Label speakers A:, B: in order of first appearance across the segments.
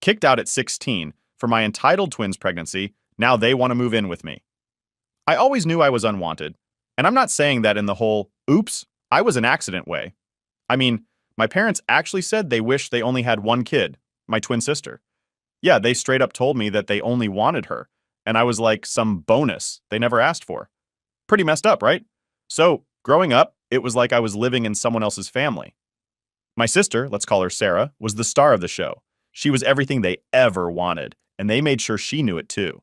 A: Kicked out at 16 for my entitled twins pregnancy, now they want to move in with me. I always knew I was unwanted, and I'm not saying that in the whole, oops, I was an accident way. I mean, my parents actually said they wish they only had one kid, my twin sister. Yeah, they straight up told me that they only wanted her, and I was like some bonus they never asked for. Pretty messed up, right? So, growing up, it was like I was living in someone else's family. My sister, let's call her Sarah, was the star of the show. She was everything they ever wanted, and they made sure she knew it too.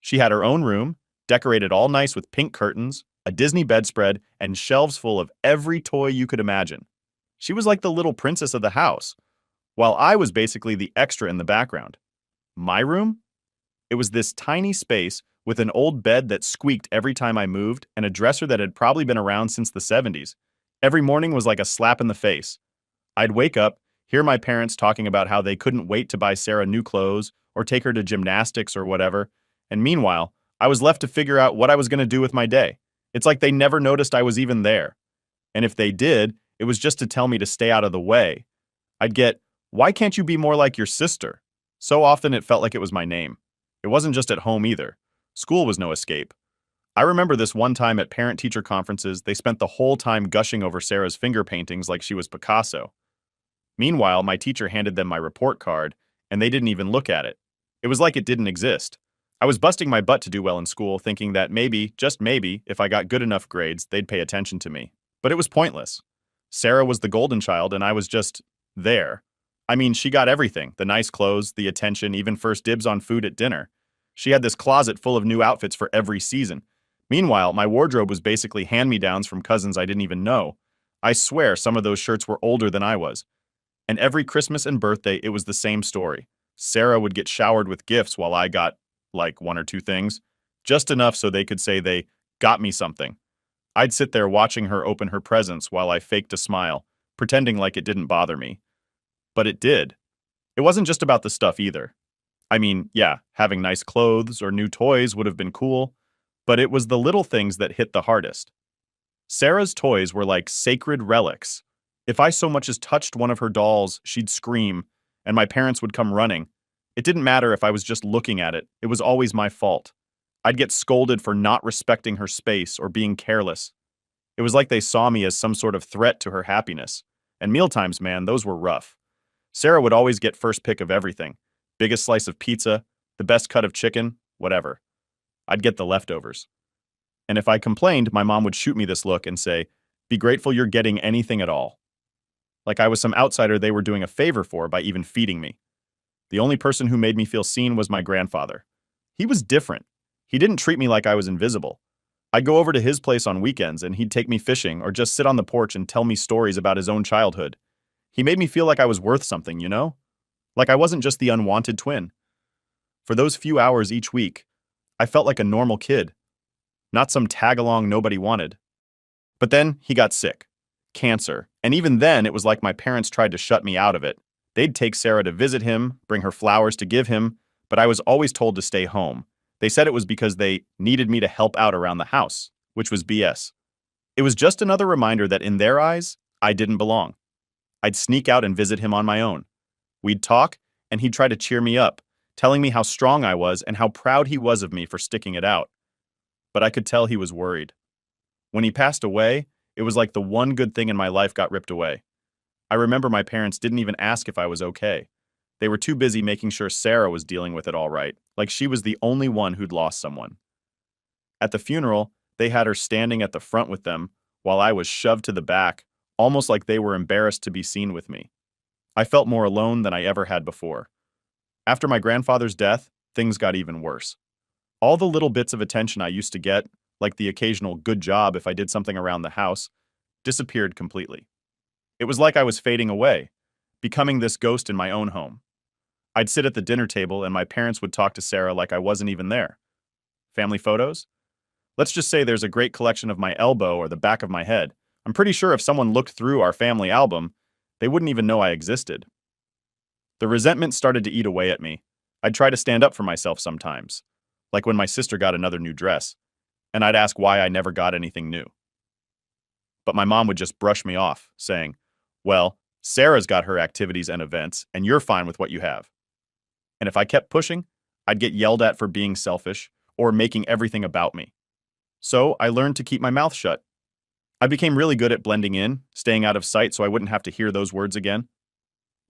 A: She had her own room, decorated all nice with pink curtains, a Disney bedspread, and shelves full of every toy you could imagine. She was like the little princess of the house, while I was basically the extra in the background. My room? It was this tiny space with an old bed that squeaked every time I moved and a dresser that had probably been around since the 70s. Every morning was like a slap in the face. I'd wake up, hear my parents talking about how they couldn't wait to buy Sarah new clothes or take her to gymnastics or whatever, and meanwhile, I was left to figure out what I was going to do with my day. It's like they never noticed I was even there. And if they did, it was just to tell me to stay out of the way. I'd get, "Why can't you be more like your sister?" So often it felt like it was my name. It wasn't just at home either. School was no escape. I remember this one time at parent-teacher conferences, they spent the whole time gushing over Sarah's finger paintings like she was Picasso. Meanwhile, my teacher handed them my report card, and they didn't even look at it. It was like it didn't exist. I was busting my butt to do well in school, thinking that maybe, just maybe, if I got good enough grades, they'd pay attention to me. But it was pointless. Sarah was the golden child, and I was just there. I mean, she got everything, the nice clothes, the attention, even first dibs on food at dinner. She had this closet full of new outfits for every season. Meanwhile, my wardrobe was basically hand-me-downs from cousins I didn't even know. I swear some of those shirts were older than I was. And every Christmas and birthday, it was the same story. Sarah would get showered with gifts while I got, like, one or two things. Just enough so they could say they got me something. I'd sit there watching her open her presents while I faked a smile, pretending like it didn't bother me. But it did. It wasn't just about the stuff either. I mean, yeah, having nice clothes or new toys would have been cool, but it was the little things that hit the hardest. Sarah's toys were like sacred relics. If I so much as touched one of her dolls, she'd scream, and my parents would come running. It didn't matter if I was just looking at it, it was always my fault. I'd get scolded for not respecting her space or being careless. It was like they saw me as some sort of threat to her happiness. And mealtimes, man, those were rough. Sarah would always get first pick of everything. Biggest slice of pizza, the best cut of chicken, whatever. I'd get the leftovers. And if I complained, my mom would shoot me this look and say, "Be grateful you're getting anything at all." Like I was some outsider they were doing a favor for by even feeding me. The only person who made me feel seen was my grandfather. He was different. He didn't treat me like I was invisible. I'd go over to his place on weekends and he'd take me fishing or just sit on the porch and tell me stories about his own childhood. He made me feel like I was worth something, you know? Like I wasn't just the unwanted twin. For those few hours each week, I felt like a normal kid, not some tag-along nobody wanted. But then he got sick. Cancer. And even then, it was like my parents tried to shut me out of it. They'd take Sarah to visit him, bring her flowers to give him, but I was always told to stay home. They said it was because they needed me to help out around the house, which was BS. It was just another reminder that in their eyes, I didn't belong. I'd sneak out and visit him on my own. We'd talk, and he'd try to cheer me up, telling me how strong I was and how proud he was of me for sticking it out. But I could tell he was worried. When he passed away, it was like the one good thing in my life got ripped away. I remember my parents didn't even ask if I was okay. They were too busy making sure Sarah was dealing with it all right, like she was the only one who'd lost someone. At the funeral, they had her standing at the front with them, while I was shoved to the back, almost like they were embarrassed to be seen with me. I felt more alone than I ever had before. After my grandfather's death, things got even worse. All the little bits of attention I used to get, like the occasional good job if I did something around the house, disappeared completely. It was like I was fading away, becoming this ghost in my own home. I'd sit at the dinner table and my parents would talk to Sarah like I wasn't even there. Family photos? Let's just say there's a great collection of my elbow or the back of my head. I'm pretty sure if someone looked through our family album, they wouldn't even know I existed. The resentment started to eat away at me. I'd try to stand up for myself sometimes, like when my sister got another new dress, and I'd ask why I never got anything new. But my mom would just brush me off, saying, "Well, Sarah's got her activities and events, and you're fine with what you have." And if I kept pushing, I'd get yelled at for being selfish or making everything about me. So I learned to keep my mouth shut. I became really good at blending in, staying out of sight so I wouldn't have to hear those words again.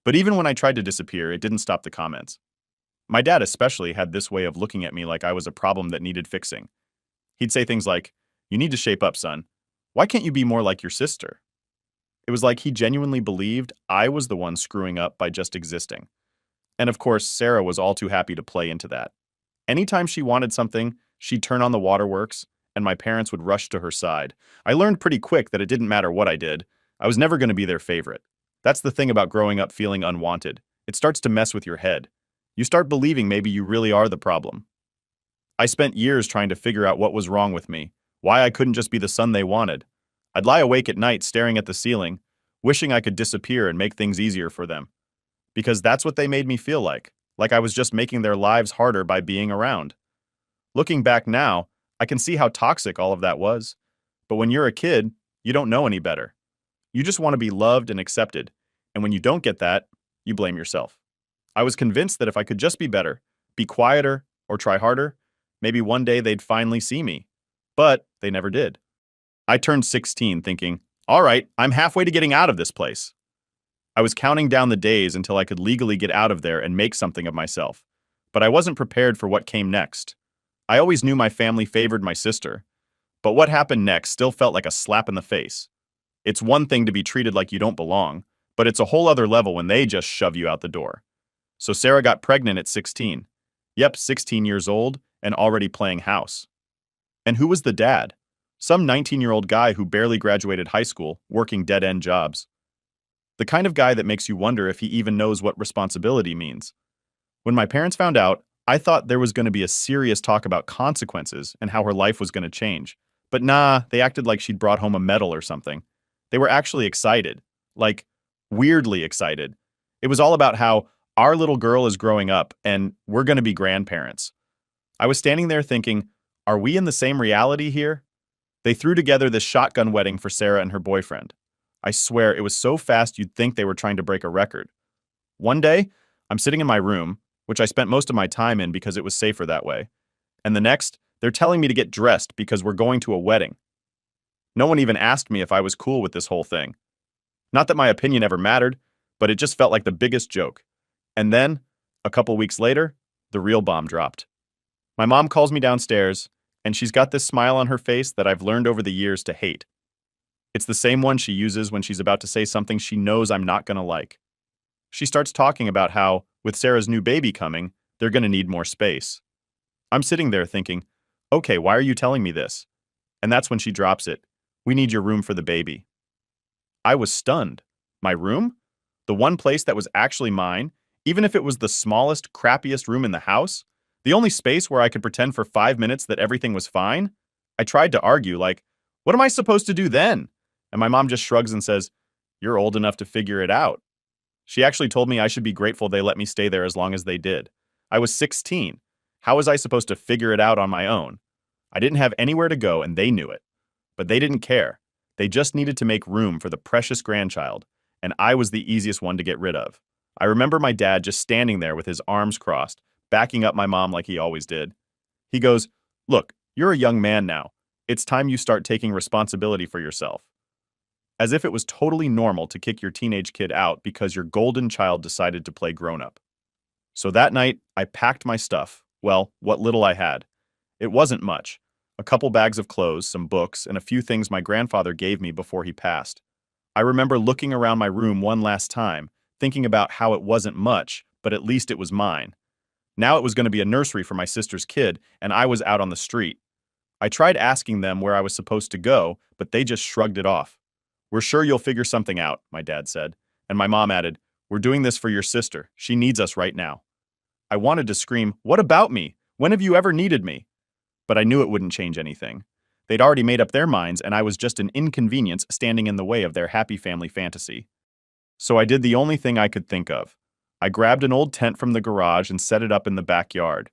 A: But even when I tried to disappear, it didn't stop the comments. My dad especially had this way of looking at me like I was a problem that needed fixing. He'd say things like, "You need to shape up, son. Why can't you be more like your sister?" It was like he genuinely believed I was the one screwing up by just existing. And of course, Sarah was all too happy to play into that. Anytime she wanted something, she'd turn on the waterworks, and my parents would rush to her side. I learned pretty quick that it didn't matter what I did. I was never going to be their favorite. That's the thing about growing up feeling unwanted. It starts to mess with your head. You start believing maybe you really are the problem. I spent years trying to figure out what was wrong with me, why I couldn't just be the son they wanted. I'd lie awake at night staring at the ceiling, wishing I could disappear and make things easier for them. Because that's what they made me feel like I was just making their lives harder by being around. Looking back now, I can see how toxic all of that was. But when you're a kid, you don't know any better. You just want to be loved and accepted, and when you don't get that, you blame yourself. I was convinced that if I could just be better, be quieter, or try harder, maybe one day they'd finally see me. But they never did. I turned 16 thinking, all right, I'm halfway to getting out of this place. I was counting down the days until I could legally get out of there and make something of myself. But I wasn't prepared for what came next. I always knew my family favored my sister, but what happened next still felt like a slap in the face. It's one thing to be treated like you don't belong, but it's a whole other level when they just shove you out the door. So Sarah got pregnant at 16. Yep, 16 years old and already playing house. And who was the dad? Some 19-year-old guy who barely graduated high school, working dead-end jobs. The kind of guy that makes you wonder if he even knows what responsibility means. When my parents found out, I thought there was going to be a serious talk about consequences and how her life was going to change. But nah, they acted like she'd brought home a medal or something. They were actually excited. Like, weirdly excited. It was all about how our little girl is growing up and we're going to be grandparents. I was standing there thinking, are we in the same reality here? They threw together this shotgun wedding for Sarah and her boyfriend. I swear it was so fast you'd think they were trying to break a record. One day, I'm sitting in my room, which I spent most of my time in because it was safer that way. And the next, they're telling me to get dressed because we're going to a wedding. No one even asked me if I was cool with this whole thing. Not that my opinion ever mattered, but it just felt like the biggest joke. And then, a couple weeks later, the real bomb dropped. My mom calls me downstairs, and she's got this smile on her face that I've learned over the years to hate. It's the same one she uses when she's about to say something she knows I'm not going to like. She starts talking about how, with Sarah's new baby coming, they're going to need more space. I'm sitting there thinking, okay, why are you telling me this? And that's when she drops it. We need your room for the baby. I was stunned. My room? The one place that was actually mine, even if it was the smallest, crappiest room in the house? The only space where I could pretend for 5 minutes that everything was fine? I tried to argue, like, what am I supposed to do then? And my mom just shrugs and says, you're old enough to figure it out. She actually told me I should be grateful they let me stay there as long as they did. I was 16. How was I supposed to figure it out on my own? I didn't have anywhere to go and they knew it. But they didn't care. They just needed to make room for the precious grandchild, and I was the easiest one to get rid of. I remember my dad just standing there with his arms crossed, backing up my mom like he always did. He goes, look, you're a young man now. It's time you start taking responsibility for yourself. As if it was totally normal to kick your teenage kid out because your golden child decided to play grown-up. So that night, I packed my stuff, well, what little I had. It wasn't much. A couple bags of clothes, some books, and a few things my grandfather gave me before he passed. I remember looking around my room one last time, thinking about how it wasn't much, but at least it was mine. Now it was going to be a nursery for my sister's kid, and I was out on the street. I tried asking them where I was supposed to go, but they just shrugged it off. We're sure you'll figure something out, my dad said. And my mom added, we're doing this for your sister. She needs us right now. I wanted to scream, what about me? When have you ever needed me? But I knew it wouldn't change anything. They'd already made up their minds, and I was just an inconvenience standing in the way of their happy family fantasy. So I did the only thing I could think of. I grabbed an old tent from the garage and set it up in the backyard.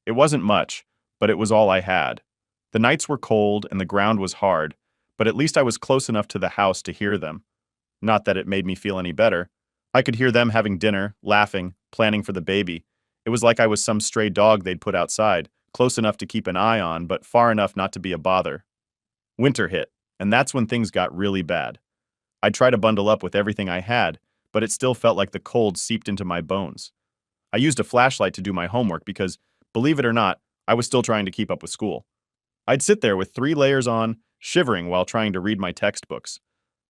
A: It wasn't much, but it was all I had. The nights were cold and the ground was hard, but at least I was close enough to the house to hear them. Not that it made me feel any better. I could hear them having dinner, laughing, planning for the baby. It was like I was some stray dog they'd put outside, close enough to keep an eye on, but far enough not to be a bother. Winter hit, and that's when things got really bad. I'd try to bundle up with everything I had, but it still felt like the cold seeped into my bones. I used a flashlight to do my homework because, believe it or not, I was still trying to keep up with school. I'd sit there with 3 layers on, shivering while trying to read my textbooks.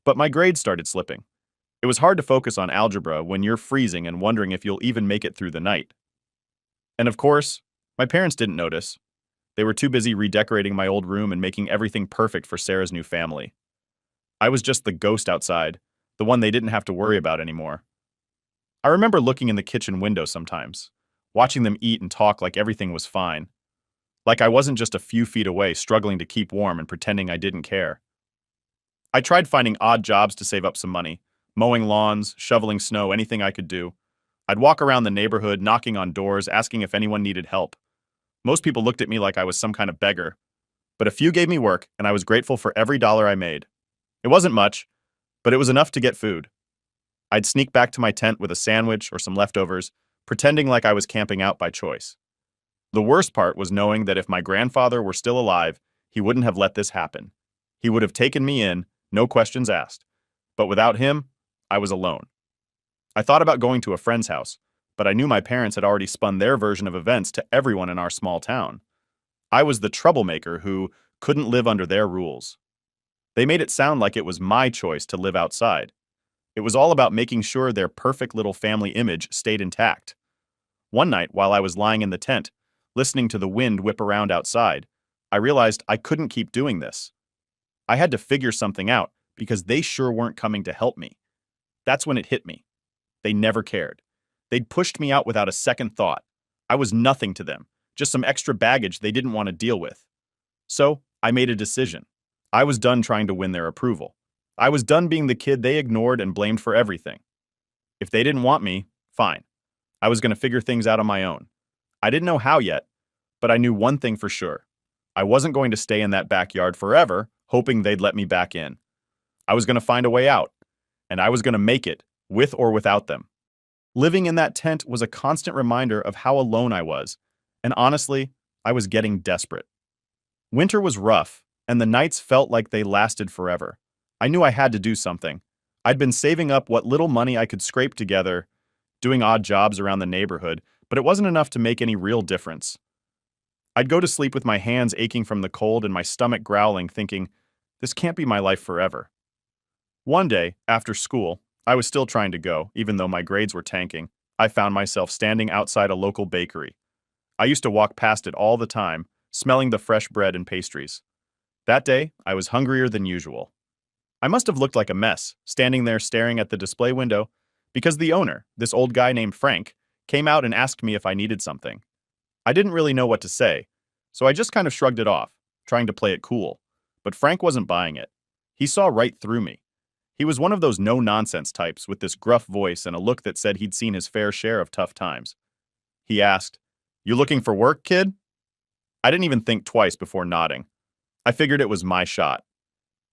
A: But my grades started slipping. It was hard to focus on algebra when you're freezing and wondering if you'll even make it through the night. And of course, my parents didn't notice. They were too busy redecorating my old room and making everything perfect for Sarah's new family. I was just the ghost outside, the one they didn't have to worry about anymore. I remember looking in the kitchen window sometimes, watching them eat and talk like everything was fine. Like I wasn't just a few feet away struggling to keep warm and pretending I didn't care. I tried finding odd jobs to save up some money, mowing lawns, shoveling snow, anything I could do. I'd walk around the neighborhood, knocking on doors, asking if anyone needed help. Most people looked at me like I was some kind of beggar, but a few gave me work, and I was grateful for every dollar I made. It wasn't much, but it was enough to get food. I'd sneak back to my tent with a sandwich or some leftovers, pretending like I was camping out by choice. The worst part was knowing that if my grandfather were still alive, he wouldn't have let this happen. He would have taken me in, no questions asked. But without him, I was alone. I thought about going to a friend's house, but I knew my parents had already spun their version of events to everyone in our small town. I was the troublemaker who couldn't live under their rules. They made it sound like it was my choice to live outside. It was all about making sure their perfect little family image stayed intact. One night, while I was lying in the tent, listening to the wind whip around outside, I realized I couldn't keep doing this. I had to figure something out because they sure weren't coming to help me. That's when it hit me. They never cared. They'd pushed me out without a second thought. I was nothing to them, just some extra baggage they didn't want to deal with. So, I made a decision. I was done trying to win their approval. I was done being the kid they ignored and blamed for everything. If they didn't want me, fine. I was going to figure things out on my own. I didn't know how yet, but I knew one thing for sure. I wasn't going to stay in that backyard forever, hoping they'd let me back in. I was going to find a way out, and I was going to make it, with or without them. Living in that tent was a constant reminder of how alone I was, and honestly, I was getting desperate. Winter was rough, and the nights felt like they lasted forever. I knew I had to do something. I'd been saving up what little money I could scrape together, doing odd jobs around the neighborhood, but it wasn't enough to make any real difference. I'd go to sleep with my hands aching from the cold and my stomach growling, thinking, this can't be my life forever. One day, after school, I was still trying to go, even though my grades were tanking. I found myself standing outside a local bakery. I used to walk past it all the time, smelling the fresh bread and pastries. That day, I was hungrier than usual. I must have looked like a mess, standing there staring at the display window, because the owner, this old guy named Frank, came out and asked me if I needed something. I didn't really know what to say, so I just kind of shrugged it off, trying to play it cool. But Frank wasn't buying it. He saw right through me. He was one of those no-nonsense types with this gruff voice and a look that said he'd seen his fair share of tough times. He asked, "You looking for work, kid?" I didn't even think twice before nodding. I figured it was my shot.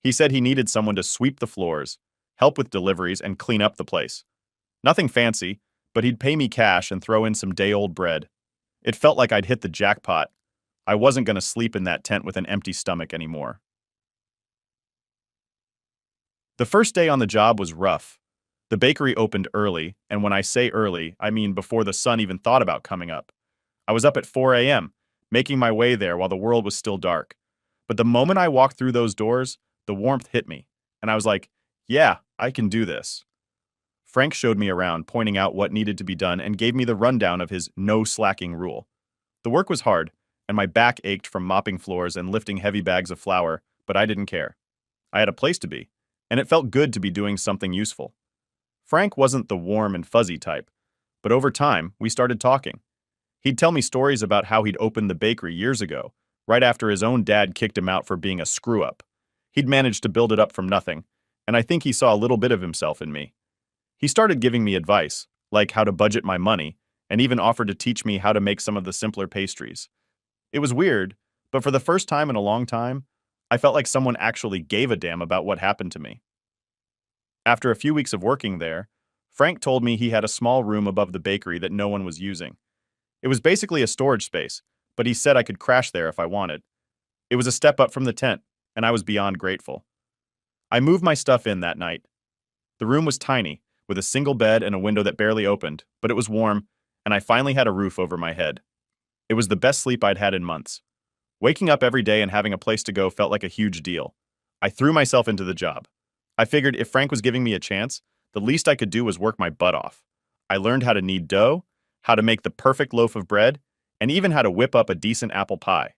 A: He said he needed someone to sweep the floors, help with deliveries, and clean up the place. Nothing fancy, but he'd pay me cash and throw in some day-old bread. It felt like I'd hit the jackpot. I wasn't going to sleep in that tent with an empty stomach anymore. The first day on the job was rough. The bakery opened early, and when I say early, I mean before the sun even thought about coming up. I was up at 4 a.m., making my way there while the world was still dark. But the moment I walked through those doors, the warmth hit me, and I was like, yeah, I can do this. Frank showed me around, pointing out what needed to be done, and gave me the rundown of his no slacking rule. The work was hard, and my back ached from mopping floors and lifting heavy bags of flour, but I didn't care. I had a place to be, and it felt good to be doing something useful. Frank wasn't the warm and fuzzy type, but over time, we started talking. He'd tell me stories about how he'd opened the bakery years ago, right after his own dad kicked him out for being a screw-up. He'd managed to build it up from nothing, and I think he saw a little bit of himself in me. He started giving me advice, like how to budget my money, and even offered to teach me how to make some of the simpler pastries. It was weird, but for the first time in a long time, I felt like someone actually gave a damn about what happened to me. After a few weeks of working there, Frank told me he had a small room above the bakery that no one was using. It was basically a storage space, but he said I could crash there if I wanted. It was a step up from the tent, and I was beyond grateful. I moved my stuff in that night. The room was tiny, with a single bed and a window that barely opened, but it was warm, and I finally had a roof over my head. It was the best sleep I'd had in months. Waking up every day and having a place to go felt like a huge deal. I threw myself into the job. I figured if Frank was giving me a chance, the least I could do was work my butt off. I learned how to knead dough, how to make the perfect loaf of bread, and even how to whip up a decent apple pie.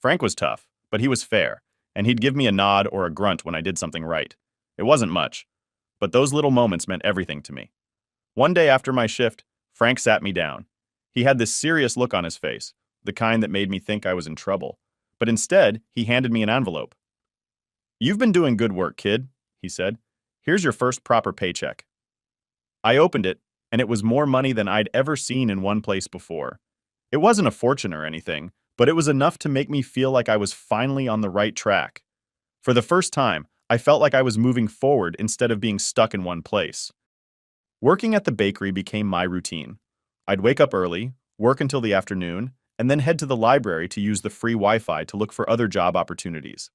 A: Frank was tough, but he was fair, and he'd give me a nod or a grunt when I did something right. It wasn't much, but those little moments meant everything to me. One day after my shift, Frank sat me down. He had this serious look on his face, the kind that made me think I was in trouble. But instead, he handed me an envelope. "You've been doing good work, kid," he said. "Here's your first proper paycheck." I opened it, and it was more money than I'd ever seen in one place before. It wasn't a fortune or anything, but it was enough to make me feel like I was finally on the right track. For the first time, I felt like I was moving forward instead of being stuck in one place. Working at the bakery became my routine. I'd wake up early, work until the afternoon, and then head to the library to use the free Wi-Fi to look for other job opportunities.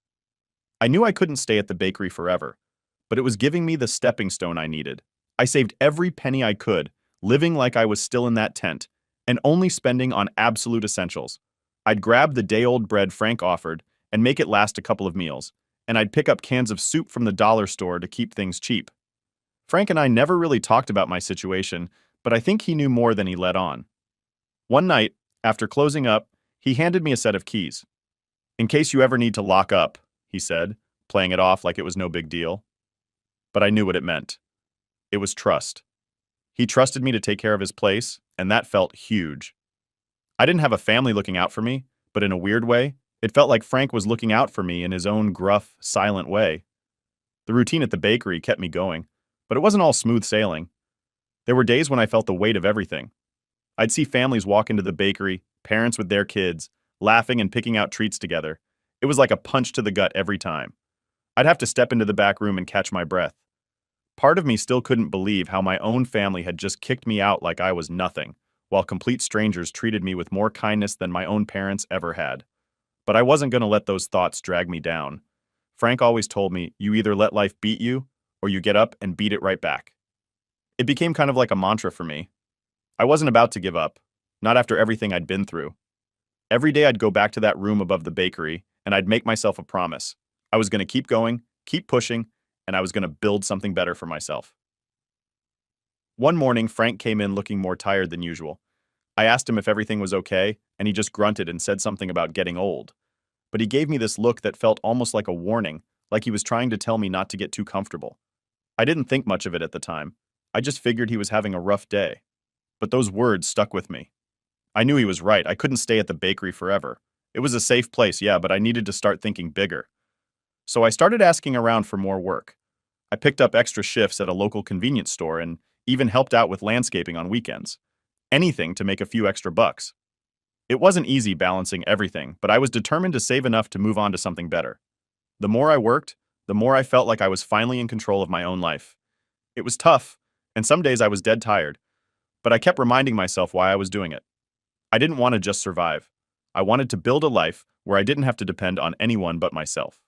A: I knew I couldn't stay at the bakery forever, but it was giving me the stepping stone I needed. I saved every penny I could, living like I was still in that tent, and only spending on absolute essentials. I'd grab the day-old bread Frank offered and make it last a couple of meals, and I'd pick up cans of soup from the dollar store to keep things cheap. Frank and I never really talked about my situation, but I think he knew more than he let on. One night, after closing up, he handed me a set of keys. "In case you ever need to lock up," he said, playing it off like it was no big deal. But I knew what it meant. It was trust. He trusted me to take care of his place, and that felt huge. I didn't have a family looking out for me, but in a weird way, it felt like Frank was looking out for me in his own gruff, silent way. The routine at the bakery kept me going, but it wasn't all smooth sailing. There were days when I felt the weight of everything. I'd see families walk into the bakery, parents with their kids, laughing and picking out treats together. It was like a punch to the gut every time. I'd have to step into the back room and catch my breath. Part of me still couldn't believe how my own family had just kicked me out like I was nothing, while complete strangers treated me with more kindness than my own parents ever had. But I wasn't going to let those thoughts drag me down. Frank always told me, you either let life beat you, or you get up and beat it right back. It became kind of like a mantra for me. I wasn't about to give up, not after everything I'd been through. Every day I'd go back to that room above the bakery, and I'd make myself a promise. I was going to keep going, keep pushing, and I was going to build something better for myself. One morning, Frank came in looking more tired than usual. I asked him if everything was okay, and he just grunted and said something about getting old. But he gave me this look that felt almost like a warning, like he was trying to tell me not to get too comfortable. I didn't think much of it at the time. I just figured he was having a rough day. But those words stuck with me. I knew he was right. I couldn't stay at the bakery forever. It was a safe place, yeah, but I needed to start thinking bigger. So I started asking around for more work. I picked up extra shifts at a local convenience store and even helped out with landscaping on weekends. Anything to make a few extra bucks. It wasn't easy balancing everything, but I was determined to save enough to move on to something better. The more I worked, the more I felt like I was finally in control of my own life. It was tough, and some days I was dead tired, but I kept reminding myself why I was doing it. I didn't want to just survive. I wanted to build a life where I didn't have to depend on anyone but myself.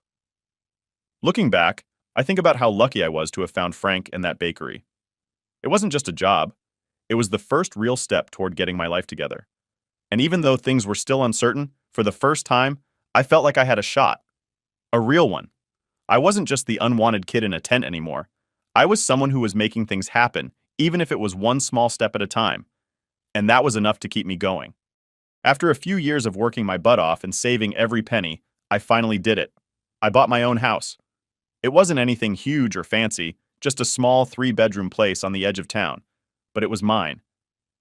A: Looking back, I think about how lucky I was to have found Frank and that bakery. It wasn't just a job. It was the first real step toward getting my life together. And even though things were still uncertain, for the first time, I felt like I had a shot. A real one. I wasn't just the unwanted kid in a tent anymore. I was someone who was making things happen, even if it was one small step at a time. And that was enough to keep me going. After a few years of working my butt off and saving every penny, I finally did it. I bought my own house. It wasn't anything huge or fancy, just a small 3-bedroom place on the edge of town. But it was mine.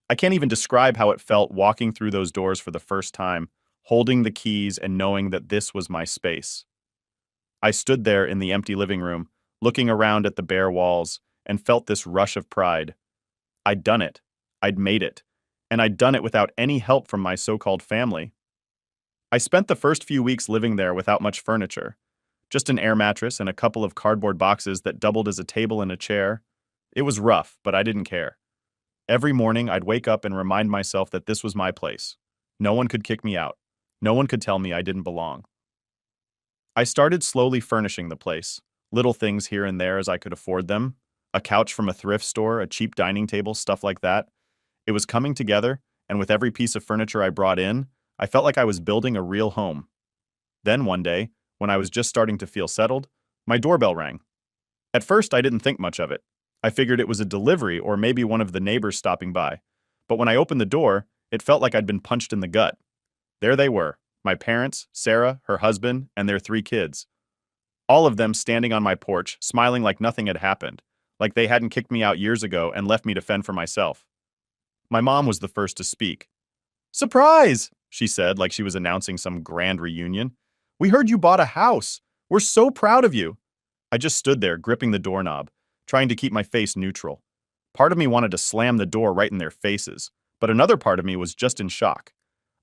A: I can't even describe how it felt walking through those doors for the first time, holding the keys and knowing that this was my space. I stood there in the empty living room, looking around at the bare walls, and felt this rush of pride. I'd done it. I'd made it. And I'd done it without any help from my so-called family. I spent the first few weeks living there without much furniture. Just an air mattress and a couple of cardboard boxes that doubled as a table and a chair. It was rough, but I didn't care. Every morning, I'd wake up and remind myself that this was my place. No one could kick me out. No one could tell me I didn't belong. I started slowly furnishing the place, little things here and there as I could afford them, a couch from a thrift store, a cheap dining table, stuff like that. It was coming together, and with every piece of furniture I brought in, I felt like I was building a real home. Then one day, when I was just starting to feel settled, my doorbell rang. At first, I didn't think much of it. I figured it was a delivery or maybe one of the neighbors stopping by. But when I opened the door, it felt like I'd been punched in the gut. There they were, my parents, Sarah, her husband, and their 3 kids. All of them standing on my porch, smiling like nothing had happened, like they hadn't kicked me out years ago and left me to fend for myself. My mom was the first to speak. "Surprise!" she said, like she was announcing some grand reunion. "We heard you bought a house. We're so proud of you." I just stood there, gripping the doorknob, trying to keep my face neutral. Part of me wanted to slam the door right in their faces, but another part of me was just in shock.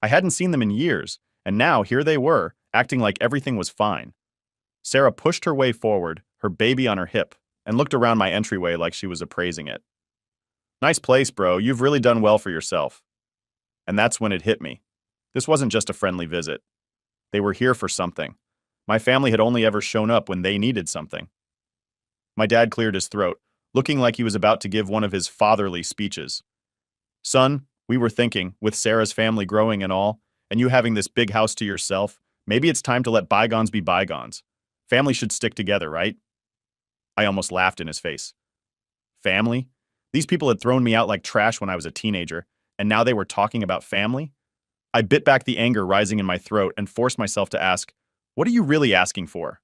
A: I hadn't seen them in years, and now here they were, acting like everything was fine. Sarah pushed her way forward, her baby on her hip, and looked around my entryway like she was appraising it. "Nice place, bro. You've really done well for yourself." And that's when it hit me. This wasn't just a friendly visit. They were here for something. My family had only ever shown up when they needed something. My dad cleared his throat, looking like he was about to give one of his fatherly speeches. "Son, we were thinking, with Sarah's family growing and all, and you having this big house to yourself, maybe it's time to let bygones be bygones. Family should stick together, right?" I almost laughed in his face. Family? These people had thrown me out like trash when I was a teenager, and now they were talking about family? I bit back the anger rising in my throat and forced myself to ask, "What are you really asking for?"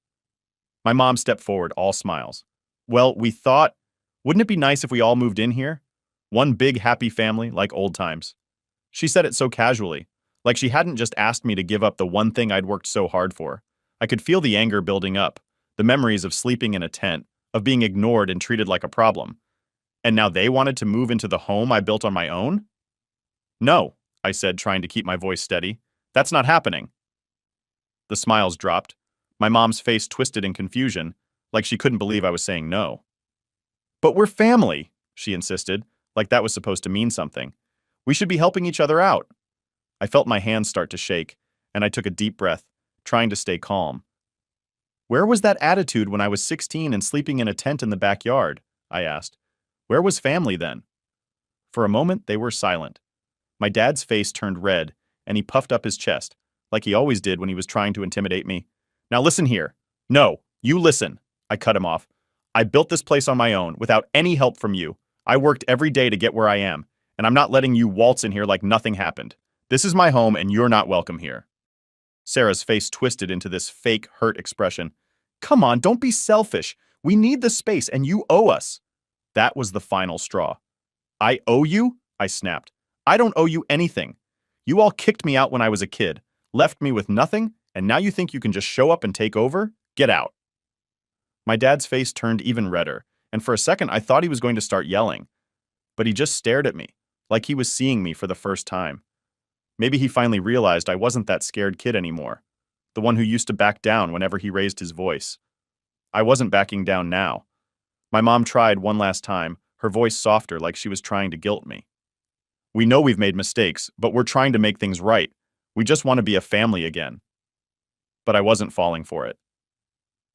A: My mom stepped forward, all smiles. "Well, we thought, wouldn't it be nice if we all moved in here? One big happy family, like old times." She said it so casually, like she hadn't just asked me to give up the one thing I'd worked so hard for. I could feel the anger building up, the memories of sleeping in a tent, of being ignored and treated like a problem. And now they wanted to move into the home I built on my own? "No," I said, trying to keep my voice steady. "That's not happening." The smiles dropped. My mom's face twisted in confusion, like she couldn't believe I was saying no. "But we're family," she insisted, like that was supposed to mean something. "We should be helping each other out." I felt my hands start to shake, and I took a deep breath, trying to stay calm. "Where was that attitude when I was 16 and sleeping in a tent in the backyard?" I asked. "Where was family then?" For a moment, they were silent. My dad's face turned red, and he puffed up his chest, like he always did when he was trying to intimidate me. "Now listen here." "No, you listen," I cut him off. "I built this place on my own, without any help from you. I worked every day to get where I am, and I'm not letting you waltz in here like nothing happened. This is my home, and you're not welcome here." Sarah's face twisted into this fake, hurt expression. "Come on, don't be selfish. We need the space, and you owe us." That was the final straw. "I owe you?" I snapped. "I don't owe you anything. You all kicked me out when I was a kid, left me with nothing, and now you think you can just show up and take over? Get out." My dad's face turned even redder, and for a second I thought he was going to start yelling. But he just stared at me, like he was seeing me for the first time. Maybe he finally realized I wasn't that scared kid anymore, the one who used to back down whenever he raised his voice. I wasn't backing down now. My mom tried one last time, her voice softer like she was trying to guilt me. "We know we've made mistakes, but we're trying to make things right. We just want to be a family again." But I wasn't falling for it.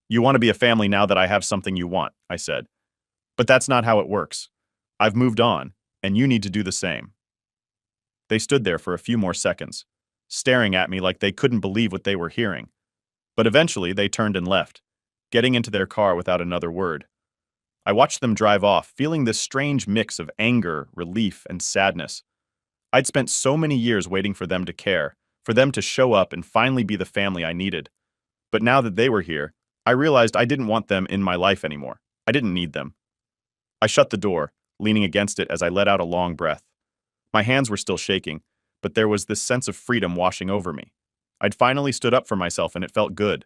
A: "You want to be a family now that I have something you want," I said. "But that's not how it works. I've moved on, and you need to do the same." They stood there for a few more seconds, staring at me like they couldn't believe what they were hearing. But eventually they turned and left, getting into their car without another word. I watched them drive off, feeling this strange mix of anger, relief, and sadness. I'd spent so many years waiting for them to care, for them to show up and finally be the family I needed. But now that they were here, I realized I didn't want them in my life anymore. I didn't need them. I shut the door, leaning against it as I let out a long breath. My hands were still shaking, but there was this sense of freedom washing over me. I'd finally stood up for myself and it felt good.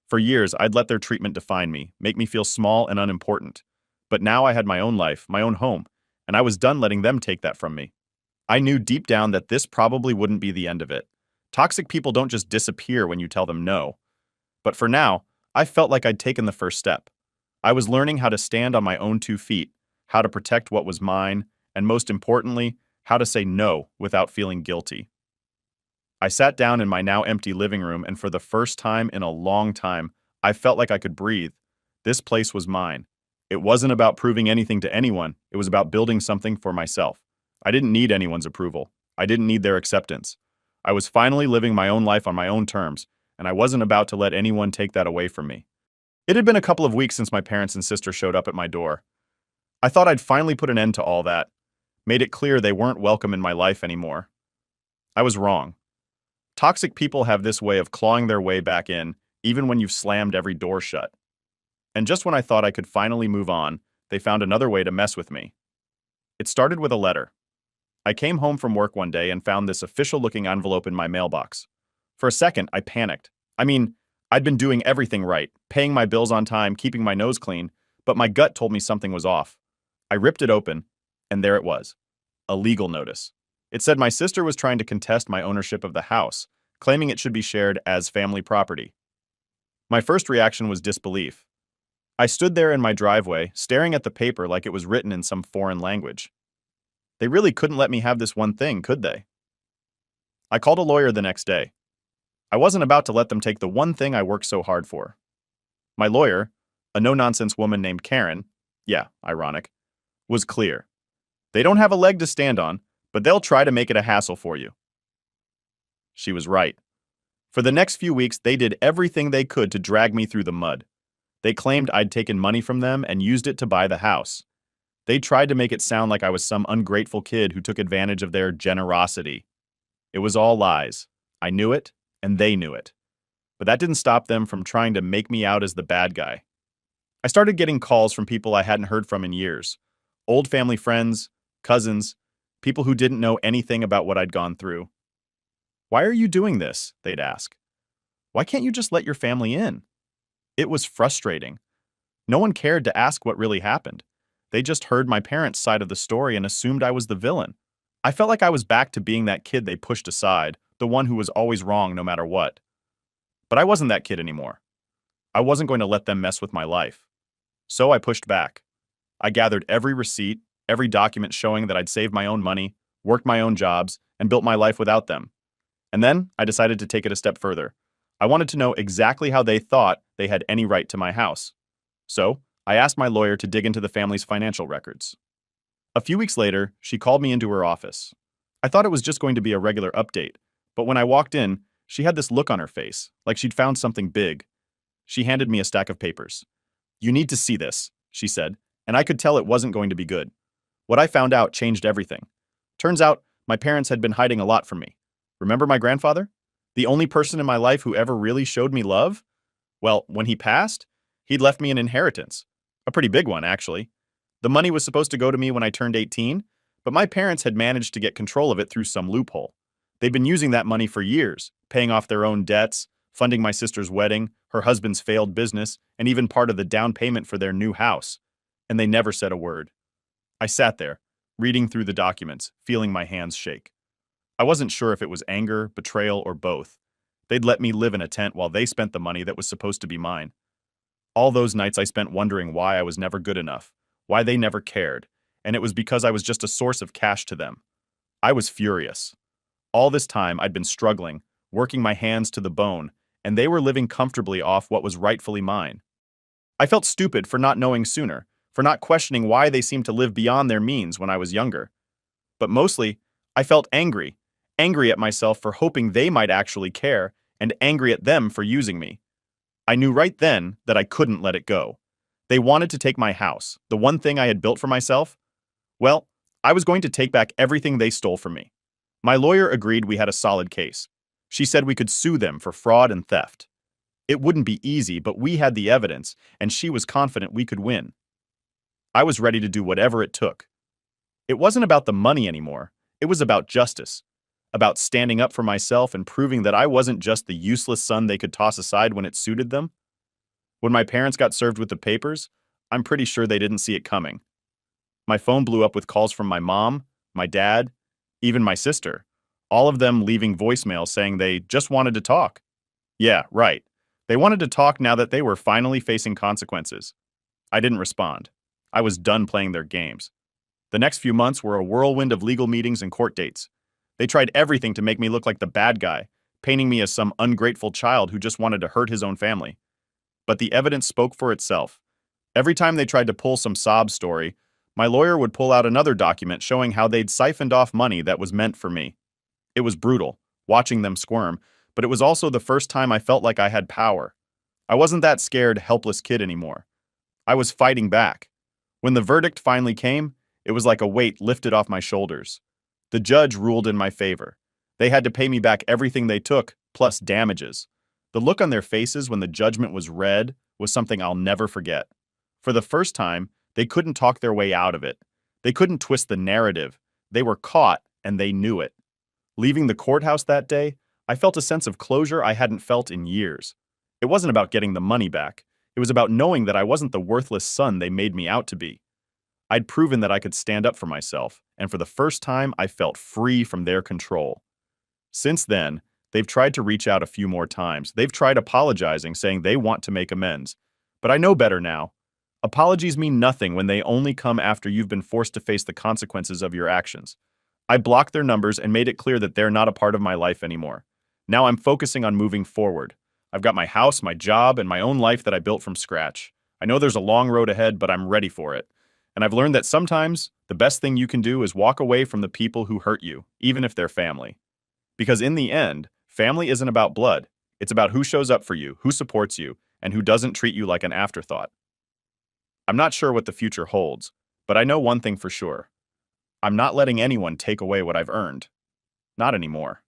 A: For years, I'd let their treatment define me, make me feel small and unimportant. But now I had my own life, my own home, and I was done letting them take that from me. I knew deep down that this probably wouldn't be the end of it. Toxic people don't just disappear when you tell them no. But for now, I felt like I'd taken the first step. I was learning how to stand on my own 2 feet, how to protect what was mine, and most importantly, how to say no without feeling guilty. I sat down in my now empty living room, and for the first time in a long time, I felt like I could breathe. This place was mine. It wasn't about proving anything to anyone, it was about building something for myself. I didn't need anyone's approval. I didn't need their acceptance. I was finally living my own life on my own terms, and I wasn't about to let anyone take that away from me. It had been a couple of weeks since my parents and sister showed up at my door. I thought I'd finally put an end to all that, made it clear they weren't welcome in my life anymore. I was wrong. Toxic people have this way of clawing their way back in, even when you've slammed every door shut. And just when I thought I could finally move on, they found another way to mess with me. It started with a letter. I came home from work one day and found this official-looking envelope in my mailbox. For a second, I panicked. I mean, I'd been doing everything right, paying my bills on time, keeping my nose clean, but my gut told me something was off. I ripped it open, and there it was. A legal notice. It said my sister was trying to contest my ownership of the house, claiming it should be shared as family property. My first reaction was disbelief. I stood there in my driveway, staring at the paper like it was written in some foreign language. They really couldn't let me have this one thing, could they? I called a lawyer the next day. I wasn't about to let them take the one thing I worked so hard for. My lawyer, a no-nonsense woman named Karen, yeah, ironic, was clear. They don't have a leg to stand on, but they'll try to make it a hassle for you. She was right. For the next few weeks, they did everything they could to drag me through the mud. They claimed I'd taken money from them and used it to buy the house. They tried to make it sound like I was some ungrateful kid who took advantage of their generosity. It was all lies. I knew it, and they knew it. But that didn't stop them from trying to make me out as the bad guy. I started getting calls from people I hadn't heard from in years. Old family friends, cousins, people who didn't know anything about what I'd gone through. "Why are you doing this?" they'd ask. "Why can't you just let your family in?" It was frustrating. No one cared to ask what really happened. They just heard my parents' side of the story and assumed I was the villain. I felt like I was back to being that kid they pushed aside, the one who was always wrong no matter what. But I wasn't that kid anymore. I wasn't going to let them mess with my life. So I pushed back. I gathered every receipt, every document showing that I'd saved my own money, worked my own jobs, and built my life without them. And then I decided to take it a step further. I wanted to know exactly how they thought they had any right to my house. So I asked my lawyer to dig into the family's financial records. A few weeks later, she called me into her office. I thought it was just going to be a regular update, but when I walked in, she had this look on her face, like she'd found something big. She handed me a stack of papers. "You need to see this," she said, and I could tell it wasn't going to be good. What I found out changed everything. Turns out, my parents had been hiding a lot from me. Remember my grandfather? The only person in my life who ever really showed me love? Well, when he passed, he'd left me an inheritance. A pretty big one, actually. The money was supposed to go to me when I turned 18, but my parents had managed to get control of it through some loophole. They'd been using that money for years, paying off their own debts, funding my sister's wedding, her husband's failed business, and even part of the down payment for their new house. And they never said a word. I sat there, reading through the documents, feeling my hands shake. I wasn't sure if it was anger, betrayal, or both. They'd let me live in a tent while they spent the money that was supposed to be mine. All those nights I spent wondering why I was never good enough, why they never cared, and it was because I was just a source of cash to them. I was furious. All this time I'd been struggling, working my hands to the bone, and they were living comfortably off what was rightfully mine. I felt stupid for not knowing sooner, for not questioning why they seemed to live beyond their means when I was younger. But mostly, I felt angry at myself for hoping they might actually care, and angry at them for using me. I knew right then that I couldn't let it go. They wanted to take my house, the one thing I had built for myself. Well, I was going to take back everything they stole from me. My lawyer agreed we had a solid case. She said we could sue them for fraud and theft. It wouldn't be easy, but we had the evidence, and she was confident we could win. I was ready to do whatever it took. It wasn't about the money anymore. It was about justice, about standing up for myself and proving that I wasn't just the useless son they could toss aside when it suited them. When my parents got served with the papers, I'm pretty sure they didn't see it coming. My phone blew up with calls from my mom, my dad, even my sister, all of them leaving voicemails saying they just wanted to talk. Yeah, right. They wanted to talk now that they were finally facing consequences. I didn't respond. I was done playing their games. The next few months were a whirlwind of legal meetings and court dates. They tried everything to make me look like the bad guy, painting me as some ungrateful child who just wanted to hurt his own family. But the evidence spoke for itself. Every time they tried to pull some sob story, my lawyer would pull out another document showing how they'd siphoned off money that was meant for me. It was brutal, watching them squirm, but it was also the first time I felt like I had power. I wasn't that scared, helpless kid anymore. I was fighting back. When the verdict finally came, it was like a weight lifted off my shoulders. The judge ruled in my favor. They had to pay me back everything they took, plus damages. The look on their faces when the judgment was read was something I'll never forget. For the first time, they couldn't talk their way out of it. They couldn't twist the narrative. They were caught, and they knew it. Leaving the courthouse that day, I felt a sense of closure I hadn't felt in years. It wasn't about getting the money back. It was about knowing that I wasn't the worthless son they made me out to be. I'd proven that I could stand up for myself, and for the first time, I felt free from their control. Since then, they've tried to reach out a few more times. They've tried apologizing, saying they want to make amends. But I know better now. Apologies mean nothing when they only come after you've been forced to face the consequences of your actions. I blocked their numbers and made it clear that they're not a part of my life anymore. Now I'm focusing on moving forward. I've got my house, my job, and my own life that I built from scratch. I know there's a long road ahead, but I'm ready for it. And I've learned that sometimes the best thing you can do is walk away from the people who hurt you, even if they're family. Because in the end, family isn't about blood. It's about who shows up for you, who supports you, and who doesn't treat you like an afterthought. I'm not sure what the future holds, but I know one thing for sure. I'm not letting anyone take away what I've earned. Not anymore.